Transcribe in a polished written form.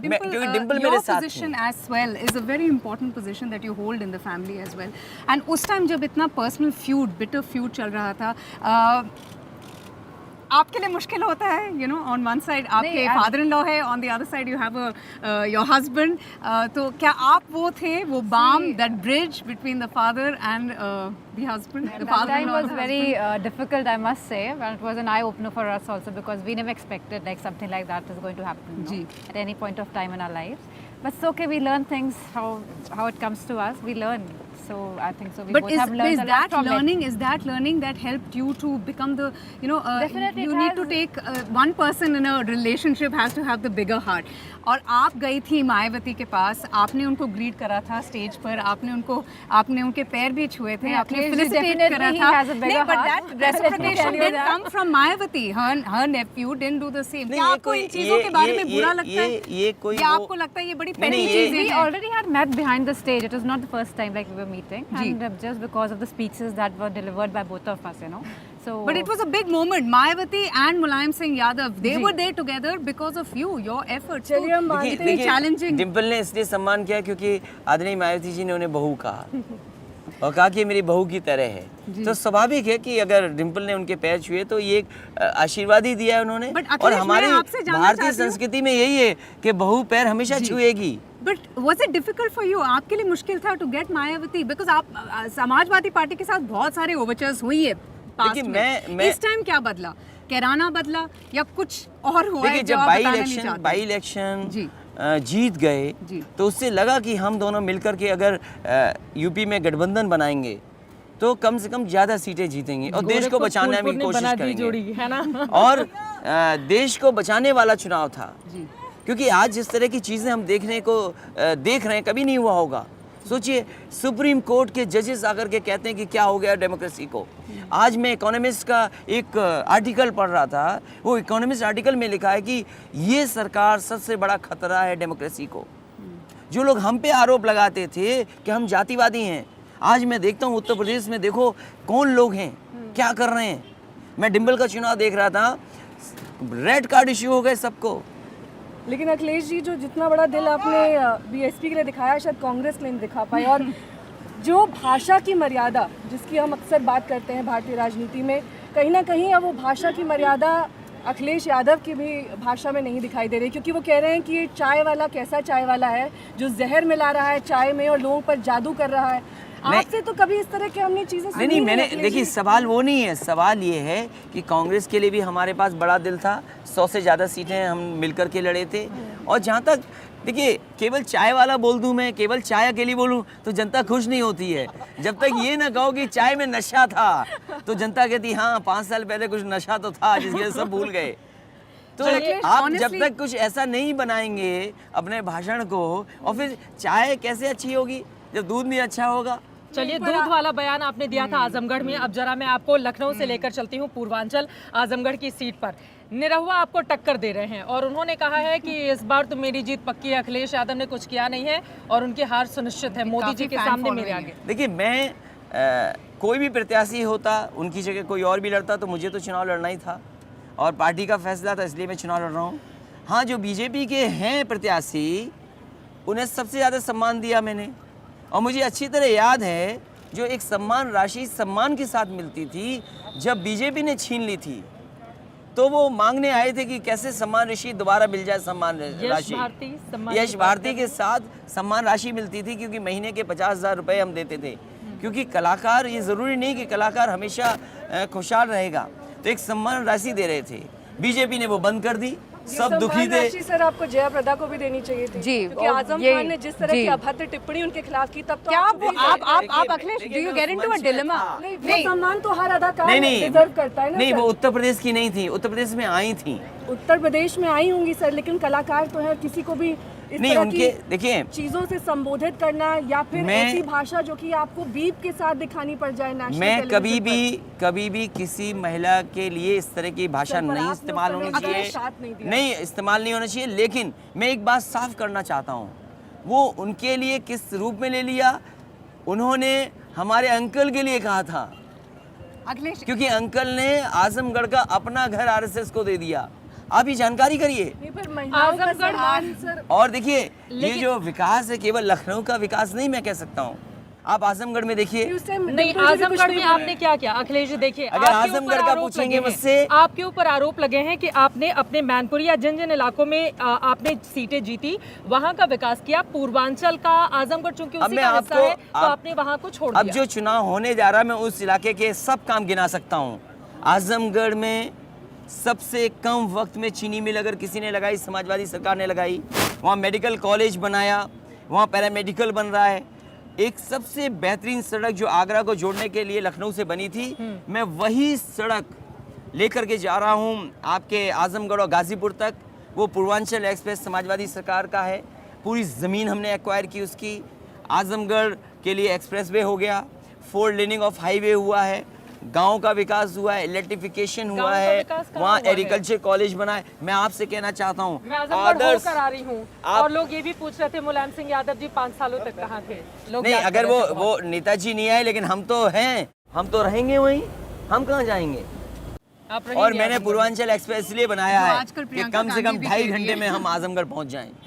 क्योंकि डिम्पल मेरे your साथ position थी। as well is a very important position that you hold in the family as well. And उस time जब इतना personal feud, bitter feud चल रहा था, आपके लिए मुश्किल होता है, you know, on one side आपके father-in-law है, on the other side you have your husband. तो क्या आप वो थे, वो balm, that bridge between the father and the husband, the That time father-in-law and was the very husband? difficult, I must say, and it was an eye opener for us also because we never expected like something like that is going to happen Ji. at any point of time in our lives. But it's okay, we learn things how it comes to us. We learn, so I think so. We But both have learned a lot from it. is that learning that helped you to become the, you know, Definitely you it need to has. take one person in a relationship has to have the bigger heart. और आप गई थी मायावती के पास, आपने उनको greet करा था stage पर, आपने उनके पैर भी छुए थे, आपने Akhilesh ji फेलिसिटेट definitely करा he था। has a bigger नहीं, but heart. that Let me reciprocation tell you didn't that. come from Mayawati. Her nephew didn't do the same. नहीं, क्या ये आपको कोई- इन चीजों के बारे में बुरा लगता है? ये कोई या वो- आपको लगता है ये बड़ी नहीं, petty नहीं, चीजें We हैं? already had met behind the stage. It was not the first time like we were meeting, Ji. and just because of the speeches that were delivered by both of us, you know. So. But it was a big moment. Mayawati and Mulayam Singh Yadav, they ji. were there together because of you, your efforts. चलिए हम मानते इतनी challenging. Dimple ने इसलिए सम्मान किया क्योंकि आदरणीय मायावती जी ने उन्हें बहू कहा और कहा कि ये मेरी बहू की तरह है। तो स्वाभाविक है कि अगर डिम्पल ने उनके पैर छुए तो ये एक आशीर्वाद ही दिया है उन्होंने। But और अखिलेश, हमारी मैं आपसे जानना भारतीय चाहती हूँ- संस्कृति में यही है कि बहू पैर हमेशा छुएगी। But was it difficult for you? आपके लिए मुश्किल था to get Mayawati because आप समाजवादी पार्टी के साथ बहुत सारे overtures हुई है past देखिए, में। मैं- इस टाइम क्या बदला? कैराना बदला या कुछ और हुआ है देखिए जो जब आप बाई बताना नहीं चाहते? इलेक्शन जी। जीत गए जी। तो उससे लगा कि हम दोनों मिलकर के अगर यूपी में गठबंधन बनाएंगे तो कम से कम ज्यादा सीटें जीतेंगे और देश को बचाने की कोशिश करेंगे, है ना। और देश को बचाने वाला चुनाव था। जी। क्योंकि आज जिस तरह की चीज़ें हम देख रहे हैं कभी नहीं हुआ होगा। सोचिए सुप्रीम कोर्ट के जजेस आकर के कहते हैं कि क्या हो गया डेमोक्रेसी को। आज मैं इकोनॉमिस्ट का एक आर्टिकल पढ़ रहा था, वो इकोनॉमिस्ट आर्टिकल में लिखा है कि ये सरकार सबसे बड़ा खतरा है डेमोक्रेसी को। जो लोग हम पे आरोप लगाते थे कि हम जातिवादी हैं, आज मैं देखता हूँ उत्तर प्रदेश में देखो कौन लोग हैं, क्या कर रहे हैं। मैं डिम्पल का चुनाव देख रहा था, रेड कार्ड इश्यू हो गए सबको। लेकिन अखिलेश जी जो जितना बड़ा दिल आपने बीएसपी के लिए दिखाया शायद कांग्रेस के लिए नहीं दिखा पाए, और जो भाषा की मर्यादा जिसकी हम अक्सर बात करते हैं भारतीय राजनीति में, कहीं ना कहीं अब वो भाषा की मर्यादा अखिलेश यादव की भी भाषा में नहीं दिखाई दे रही, क्योंकि वो कह रहे हैं कि ये चाय वाला कैसा चाय वाला है जो जहर मिला रहा है चाय में और लोगों पर जादू कर रहा है। आपसे तो कभी इस तरह की हमने चीजें सुनी नहीं, मैंने अखिलेश देखिए जी। सवाल वो नहीं है, सवाल ये है कि कांग्रेस के लिए भी हमारे पास बड़ा दिल था, 100 से ज़्यादा सीटें हम मिलकर के लड़े थे। और जहाँ तक देखिए केवल चाय वाला बोल दूँ, मैं केवल चाय अकेली बोलूँ तो जनता खुश नहीं होती है। जब तक ये ना कहो कि चाय में नशा था तो जनता कहती हाँ 5 साल पहले कुछ नशा तो था जिसके सब भूल गए। तो आप जब तक कुछ ऐसा नहीं बनाएंगे अपने भाषण को, और फिर चाय कैसे अच्छी होगी जब दूध नहीं अच्छा होगा। चलिए, दूध वाला बयान आपने दिया था आजमगढ़ में। अब जरा मैं आपको लखनऊ से लेकर चलती हूँ पूर्वांचल आजमगढ़ की सीट पर। निरहुआ आपको टक्कर दे रहे हैं और उन्होंने कहा है कि इस बार तो मेरी जीत पक्की है, अखिलेश यादव ने कुछ किया नहीं है और उनकी हार सुनिश्चित है मोदी जी के सामने मेरे आगे। देखिए मैं कोई भी प्रत्याशी होता, उनकी जगह कोई और भी लड़ता तो मुझे तो चुनाव लड़ना ही था और पार्टी का फैसला था, इसलिए मैं चुनाव लड़ रहा हूँ। हाँ, जो बीजेपी के हैं प्रत्याशी उन्हें सबसे ज़्यादा सम्मान दिया मैंने, और मुझे अच्छी तरह याद है जो एक सम्मान राशि सम्मान के साथ मिलती थी जब बीजेपी ने छीन ली थी तो वो मांगने आए थे कि कैसे सम्मान राशि दोबारा मिल जाए। सम्मान राशि यश भारती के साथ सम्मान राशि मिलती थी क्योंकि महीने के 50,000 रुपये हम देते थे, क्योंकि कलाकार, ये ज़रूरी नहीं कि कलाकार हमेशा खुशहाल रहेगा, तो एक सम्मान राशि दे रहे थे। बीजेपी ने वो बंद कर दी, सब दुखी थे। सर आपको जया प्रदा को भी देनी चाहिए थी जी, क्योंकि आजम खान ने जिस तरह की अभद्र टिप्पणी उनके खिलाफ की, तब तो क्या आपको आप Akhilesh, do you get into a dilemma? नहीं, वो सम्मान तो हर अदाकार नहीं डिजर्व करता है ना नहीं, सर। वो उत्तर प्रदेश की नहीं थी, उत्तर प्रदेश में आई थी। उत्तर प्रदेश में आई होंगी सर, लेकिन कलाकार तो है, किसी को भी इस नहीं, तरह उनके की देखिए चीजों से संबोधित करना या फिर मैं- ऐसी भाषा जो कि आपको बीप के साथ दिखानी पड़ जाए नेशनल मैं टेलीविजन कभी भी किसी महिला के लिए इस तरह की भाषा सर, पर नहीं आपने इस्तेमाल उस होनी समय चाहिए, साथ नहीं दिया। नहीं इस्तेमाल नहीं होना चाहिए। लेकिन मैं एक बात साफ करना चाहता हूँ, वो उनके लिए किस रूप में ले लिया, उन्होंने हमारे अंकल के लिए कहा था, अखिलेश, क्योंकि अंकल ने आजमगढ़ का अपना घर आरएसएस को दे दिया। आप ये जानकारी करिए। नहीं, पर महिलाओं का आजमगढ़ सम्मान सर और देखिए ये जो विकास है केवल लखनऊ का विकास नहीं मैं कह सकता हूँ, आप आजमगढ़ में देखिए। उस टाइम नहीं, डिम्पल जी भी कुछ आजमगढ़ नहीं में बोले। आपने क्या किया अखिलेश जी? देखिए, अगर आपके ऊपर आजमगढ़ का आरोप पूछेंगे लगे हैं। मुझसे- आपके ऊपर आरोप लगे हैं कि आपने अपने मैनपुरी या जिन जिन इलाकों में आपने सीटें जीती वहां का विकास किया, पूर्वांचल का आजमगढ़ चूंकि अब उसी मैं का हिस्सा आपको- है तो आप- आपने वहां को छोड़ अब दिया। जो चुनाव होने जा रहा है मैं उस इलाके के सब काम गिना सकता हूँ। आजमगढ़ में सबसे कम वक्त में चीनी मिल अगर किसी ने लगाई, समाजवादी सरकार ने लगाई। वहाँ मेडिकल कॉलेज बनाया, वहाँ पैरामेडिकल बन रहा है। एक सबसे बेहतरीन सड़क जो आगरा को जोड़ने के लिए लखनऊ से बनी थी, मैं वही सड़क लेकर के जा रहा हूँ आपके आजमगढ़ और गाजीपुर तक। वो पूर्वांचल एक्सप्रेस समाजवादी सरकार का है। पूरी ज़मीन हमने एक्वायर की उसकी। आजमगढ़ के लिए एक्सप्रेसवे हो गया, 4 लेनिंग ऑफ हाईवे हुआ है, गांव का विकास हुआ है, इलेक्ट्रिफिकेशन गाँव हुआ का है, विकास कहाँ वहाँ हुआ है? एग्रीकल्चर कॉलेज बना है। मैं आपसे कहना चाहता हूँ मैं आजमगढ़ होकर आ रही हूँ आप- और लोग ये भी पूछ रहे थे मुलायम सिंह यादव जी 5 सालों तक कहाँ थे। लोग नहीं, याद अगर कर रहे थे वो नेताजी नहीं आए लेकिन हम तो हैं, हम तो रहेंगे वहीं, हम कहाँ जाएंगे। आप और रहेंगे मैंने आजमगढ़। पूर्वांचल एक्सप्रेस इसलिए बनाया जो है आजकल कि प्रियंका कम से गांधी कम भी 2.5 कह रही घंटे है। में हम आजमगढ़ पहुँच जाएं।